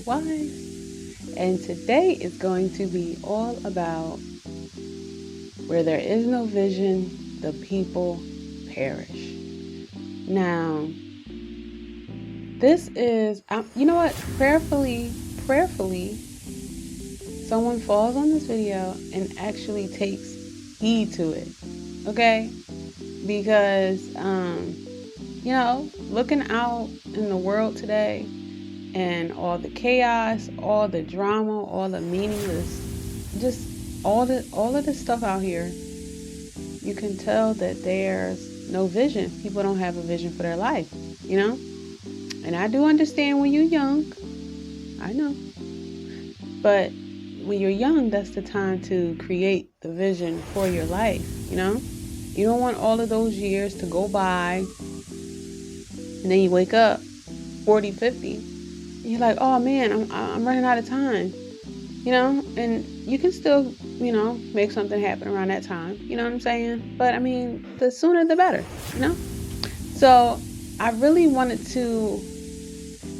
wise. And today is going to be all about where there is no vision, the people perish. Now, this is, you know what? Prayerfully, someone falls on this video and actually takes heed to it. Okay? Because, looking out in the world today and all the chaos, all the drama, all the meaningless, just all of this stuff out here, you can tell that there's no vision. People don't have a vision for their life, And I do understand when you're young. I know. But when you're young, that's the time to create the vision for your life, You don't want all of those years to go by and then you wake up 40, 50. And you're like, oh man, I'm running out of time, and you can still, make something happen around that time. You know what I'm saying? But I mean, the sooner the better, So I really wanted to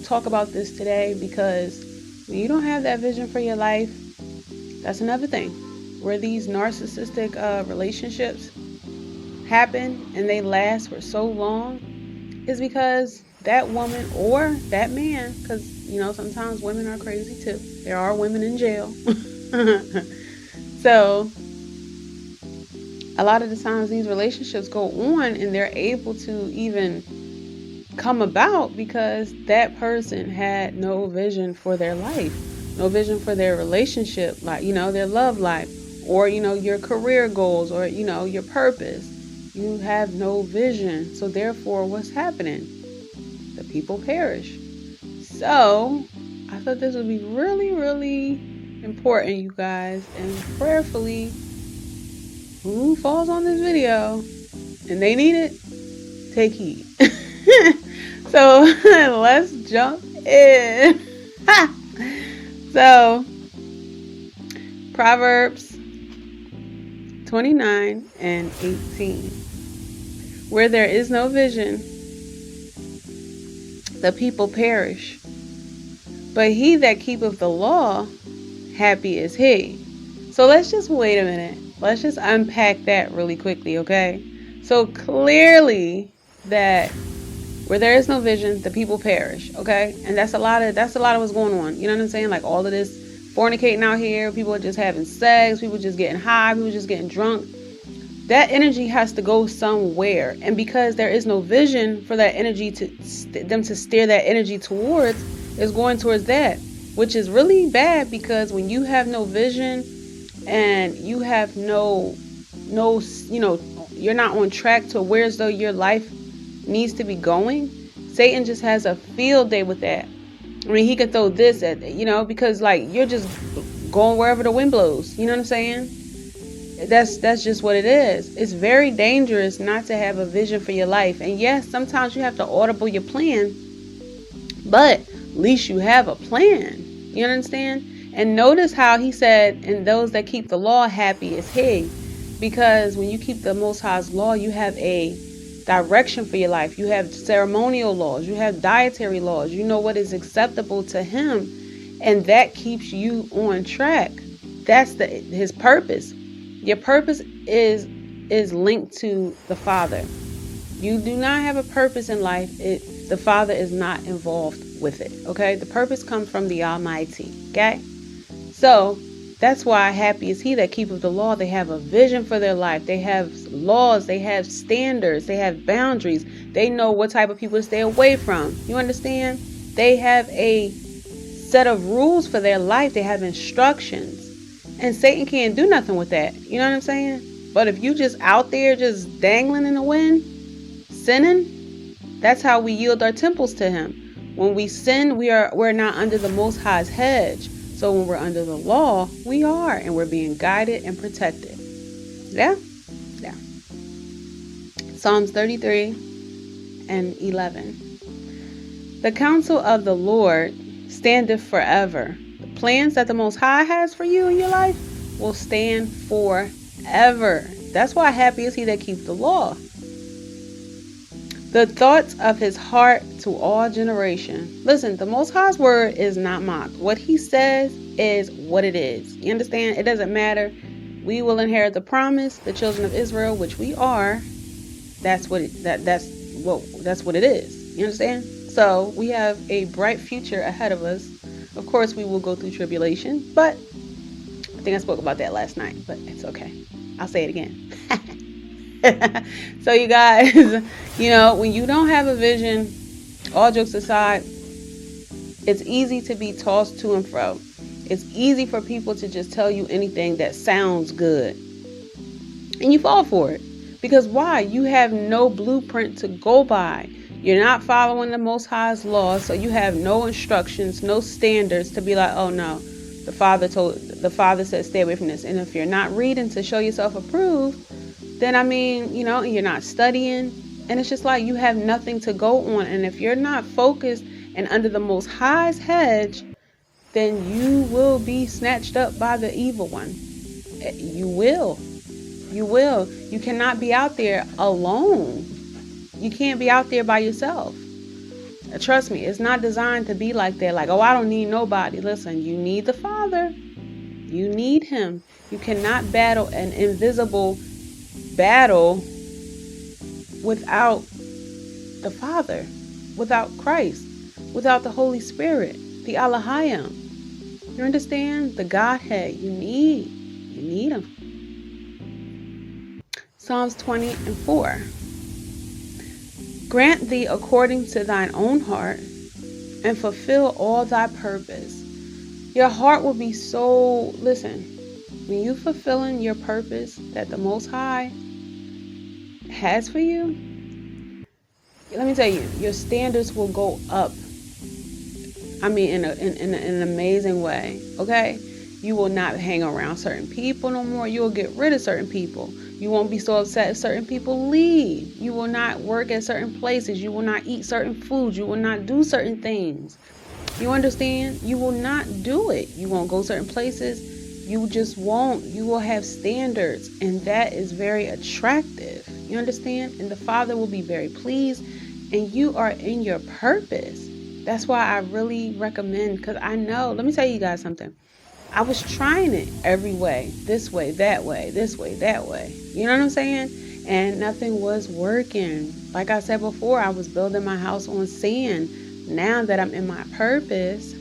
talk about this today because when you don't have that vision for your life, that's another thing. Where these narcissistic relationships happen and they last for so long is because that woman or that man, because sometimes women are crazy too. There are women in jail. So a lot of the times these relationships go on and they're able to even come about because that person had no vision for their life, no vision for their relationship, like, their love life, or, your career goals, or, your purpose. You have no vision. So therefore, what's happening? The people perish. So I thought this would be really, really important, you guys. And prayerfully, who falls on this video and they need it, take heed. So let's jump in. So Proverbs 29 and 18. Where there is no vision, the people perish. But he that keepeth the law, happy is he. So let's just wait a minute. Let's just unpack that really quickly, okay? So clearly that where there is no vision, the people perish, okay? And that's a lot of what's going on. You know what I'm saying? Like all of this fornicating out here, people are just having sex, people just getting high, people just getting drunk. That energy has to go somewhere. And because there is no vision for that energy to them to steer that energy towards, is going towards that, which is really bad because when you have no vision and you have no, you're not on track to where as though your life needs to be going, Satan just has a field day with that. I mean, he can throw this at, because like you're just going wherever the wind blows. You know what I'm saying? That's just what it is. It's very dangerous not to have a vision for your life. And yes, sometimes you have to audible your plan, but at least you have a plan. You understand? And notice how he said, and those that keep the law, happy is he. Because when you keep the Most High's law, you have a direction for your life. You have ceremonial laws. You have dietary laws. You know what is acceptable to him. And that keeps you on track. That's his purpose. Your purpose is linked to the Father. You do not have a purpose in life. The Father is not involved with it. Okay? The purpose comes from the Almighty. Okay? So that's why happy is he that keepeth the law. They have a vision for their life. They have laws. They have standards. They have boundaries. They know what type of people to stay away from. You understand? They have a set of rules for their life. They have instructions. And Satan can't do nothing with that. You know what I'm saying? But if you just out there just dangling in the wind, sinning, that's how we yield our temples to him. When we sin, we're not under the Most High's hedge. So when we're under the law, we are, and we're being guided and protected. Yeah? Yeah. Psalms 33 and 11. The counsel of the Lord standeth forever. The plans that the Most High has for you in your life will stand forever. That's why happy is he that keeps the law. The thoughts of his heart to all generation. Listen, the Most High's word is not mocked. What he says is what it is. You understand? It doesn't matter. We will inherit the promise, the children of Israel, which we are. That's what it is. You understand? So we have a bright future ahead of us. Of course, we will go through tribulation, but I think I spoke about that last night, but it's okay. I'll say it again. So you guys, when you don't have a vision, all jokes aside, it's easy to be tossed to and fro. It's easy for people to just tell you anything that sounds good. And you fall for it. Because why? You have no blueprint to go by. You're not following the Most High's law, so you have no instructions, no standards to be like, oh no, the Father said stay away from this. And if you're not reading to show yourself approved, then you're not studying. And it's just like you have nothing to go on. And if you're not focused and under the Most High's hedge, then you will be snatched up by the evil one. You will. You cannot be out there alone. You can't be out there by yourself. Trust me, it's not designed to be like that. Like, oh, I don't need nobody. Listen, you need the Father. You need him. You cannot battle an invisible battle without the Father, without Christ, without the Holy Spirit, the Elohim. You understand? The Godhead. You need him. Psalms 20:4. Grant thee according to thine own heart, and fulfill all thy purpose. Your heart will be so, listen, when you fulfilling your purpose that the Most High has for you, let me tell you, your standards will go up. In an amazing way, okay? You will not hang around certain people no more. You will get rid of certain people. You won't be so upset if certain people leave. You will not work at certain places. You will not eat certain foods. You will not do certain things. You understand? You will not do it. You won't go certain places. You just won't. You will have standards, and that is very attractive. You understand? And the Father will be very pleased, and you are in your purpose. That's why I really recommend, because I know, let me tell you guys something. I was trying it every way, this way, that way, this way, that way. You know what I'm saying? And nothing was working. Like I said before, I was building my house on sand. Now that I'm in my purpose,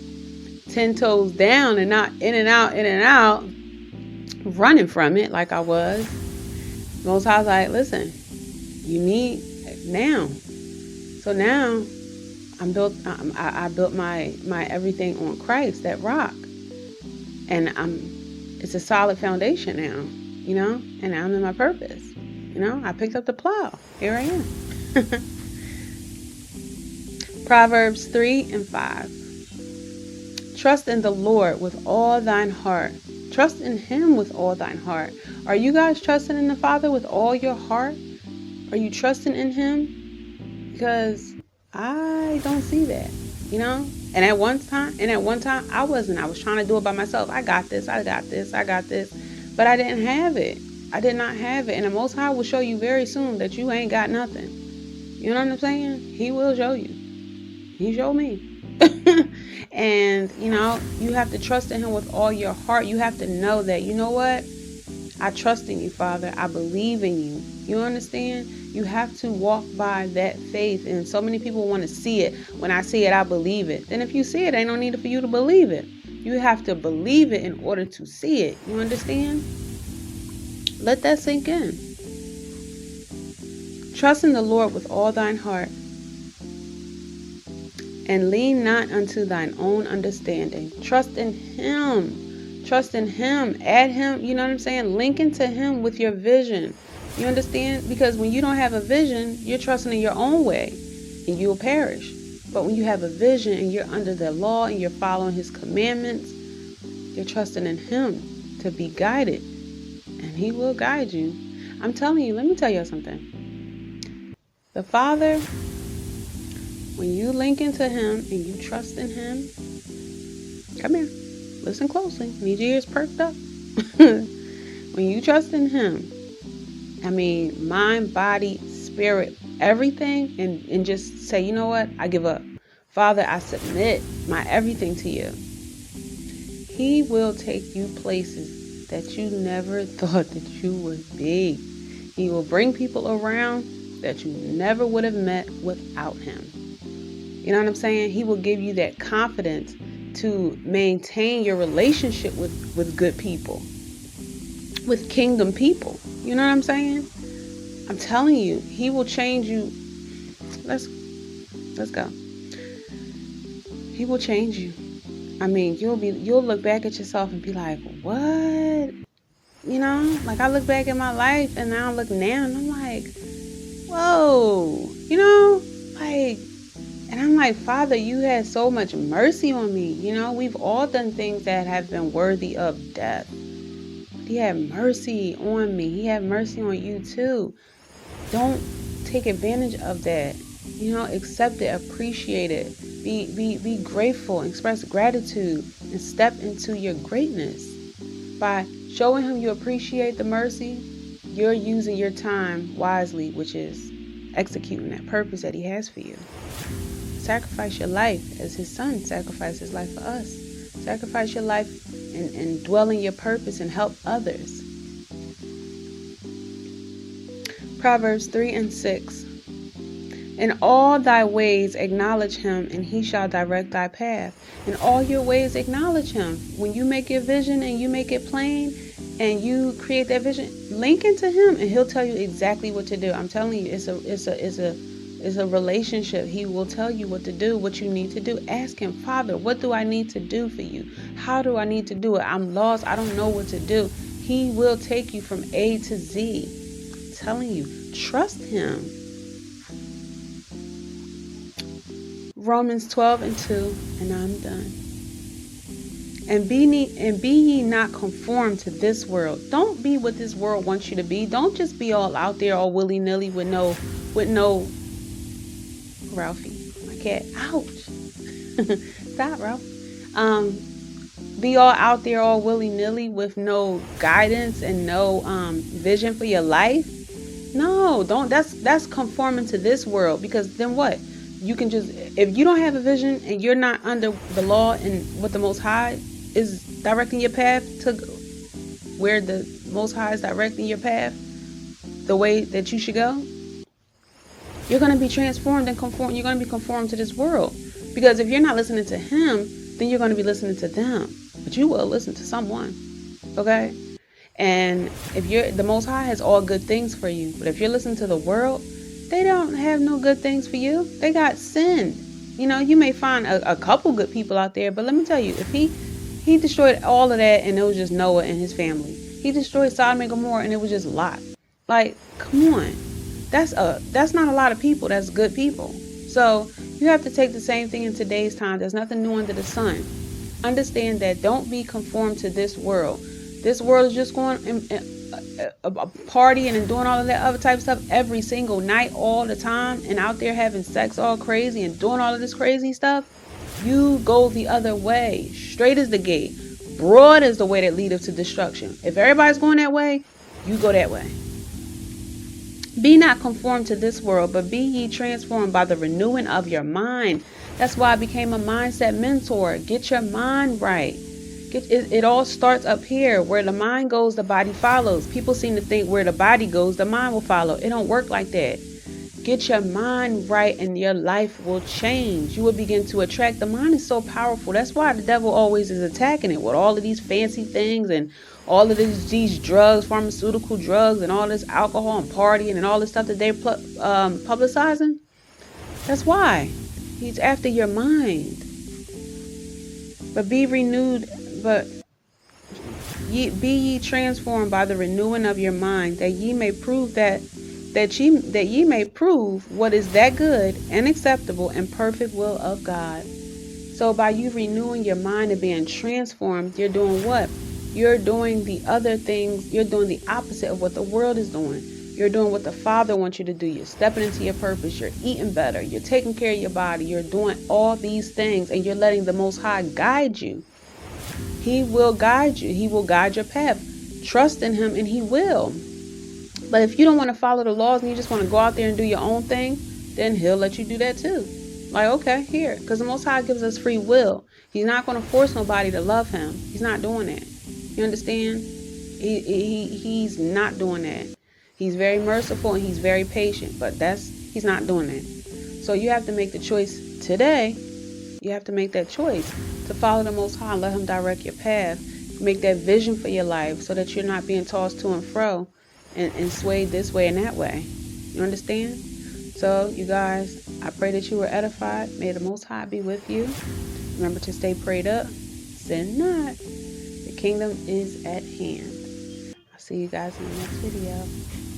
10 toes down and not in and out, running from it like I was. Most High was like, listen, you need now. So now I built my everything on Christ, that rock. And it's a solid foundation now, and I'm in my purpose. I picked up the plow. Here I am. Proverbs 3:5. Trust in the Lord with all thine heart. Trust in him with all thine heart. Are you guys trusting in the Father with all your heart? Are you trusting in him? Because I don't see that, And at one time, I wasn't. I was trying to do it by myself. I got this. But I didn't have it. I did not have it. And the Most High will show you very soon that you ain't got nothing. You know what I'm saying? He will show you. He showed me. And, you have to trust in him with all your heart. You have to know that, you know what? I trust in you, Father. I believe in you. You understand? You have to walk by that faith. And so many people want to see it. When I see it, I believe it. Then if you see it, ain't no need for you to believe it. You have to believe it in order to see it. You understand? Let that sink in. Trust in the Lord with all thine heart, and lean not unto thine own understanding. Trust in him. Trust in him. Add him, you know what I'm saying? Link into him with your vision. You understand? Because when you don't have a vision, you're trusting in your own way and you'll perish. But when you have a vision and you're under the law and you're following his commandments, you're trusting in him to be guided. And he will guide you. I'm telling you, let me tell you something. The Father, when you link into him and you trust in him, come here, listen closely. Need your ears perked up. When you trust in him, mind, body, spirit, everything and just say, you know what? I give up. Father, I submit my everything to you. He will take you places that you never thought that you would be. He will bring people around that you never would have met without him. You know what I'm saying? He will give you that confidence to maintain your relationship with good people, with kingdom people. You know what I'm saying? I'm telling you, he will change you. Let's go. He will change you. I mean, you'll look back at yourself and be like, what? You know, like I look back at my life and now I look now and I'm like, whoa, you know, like, and I'm like, Father, you had so much mercy on me. You know, we've all done things that have been worthy of death. He had mercy on me. He had mercy on you too. Don't take advantage of that. You know, accept it, appreciate it. Be grateful, express gratitude, and step into your greatness. By showing him you appreciate the mercy, you're using your time wisely, which is executing that purpose that he has for you. Sacrifice your life as his son sacrificed his life for us. Sacrifice your life and dwell in your purpose and help others. Proverbs 3:6. In all thy ways acknowledge him, and he shall direct thy path. In all your ways acknowledge him. When you make your vision and you make it plain and you create that vision, link into him and he'll tell you exactly what to do. I'm telling you, it's a relationship. He will tell you what to do, what you need to do. Ask him, Father, what do I need to do for you? How do I need to do it? I'm lost. I don't know what to do. He will take you from A to Z. I'm telling you, trust him. Romans 12:2, and I'm done. And be ye not conformed to this world. Don't be what this world wants you to be. Don't just be all out there, all willy-nilly with no Ralphie, my cat. Ouch. Stop, Ralph. Be all out there, all willy-nilly with no guidance and no vision for your life. No, don't. That's conforming to this world, because then what? You can just, if you don't have a vision and you're not under the law and what the Most High is directing your path to, where the Most High is directing your path, the way that you should go, you're going to be transformed and conformed. You're going to be conformed to this world. Because if you're not listening to him, then you're going to be listening to them. But you will listen to someone. Okay? And if the Most High has all good things for you. But if you're listening to the world, they don't have no good things for you. They got sin. You know, you may find a couple good people out there, but let me tell you, if he destroyed all of that and it was just Noah and his family. He destroyed Sodom and Gomorrah and it was just Lot. Like, come on. That's not a lot of people. That's good people. So you have to take the same thing in today's time. There's nothing new under the sun. Understand that. Don't be conformed to this world. This world is just going partying and doing all of that other type of stuff every single night, all the time, and out there having sex all crazy and doing all of this crazy stuff. You go the other way. Straight is the gate. Broad is the way that leadeth to destruction. If everybody's going that way, you go that way. Be not conformed to this world, but be ye transformed by the renewing of your mind. That's why I became a mindset mentor. Get your mind right. It all starts up here. Where the mind goes, the body follows. People seem to think where the body goes, the mind will follow. It don't work like that. Get your mind right and your life will change. You will begin to attract. The mind is so powerful. That's why the devil always is attacking it with all of these fancy things and all of these drugs, pharmaceutical drugs, and all this alcohol and partying and all this stuff that they're publicizing. That's why. He's after your mind. But be renewed, be ye transformed by the renewing of your mind, that ye may prove that ye may prove what is that good and acceptable and perfect will of God. So by you renewing your mind and being transformed, you're doing what? You're doing the other things. You're doing the opposite of what the world is doing. You're doing what the Father wants you to do. You're stepping into your purpose. You're eating better. You're taking care of your body. You're doing all these things, and you're letting the Most High guide you. He will guide you. He will guide your path. Trust in him, and he will. But if you don't want to follow the laws and you just want to go out there and do your own thing, then he'll let you do that too. Like, okay, here. Because the Most High gives us free will. He's not going to force nobody to love him. He's not doing that. You understand? He's not doing that. He's very merciful and he's very patient. But he's not doing that. So you have to make the choice today. You have to make that choice to follow the Most High and let him direct your path. Make that vision for your life so that you're not being tossed to and fro and swayed this way and that way. You understand? So, you guys, I pray that you were edified. May the Most High be with you. Remember to stay prayed up. Sin not. The kingdom is at hand. I'll see you guys in the next video.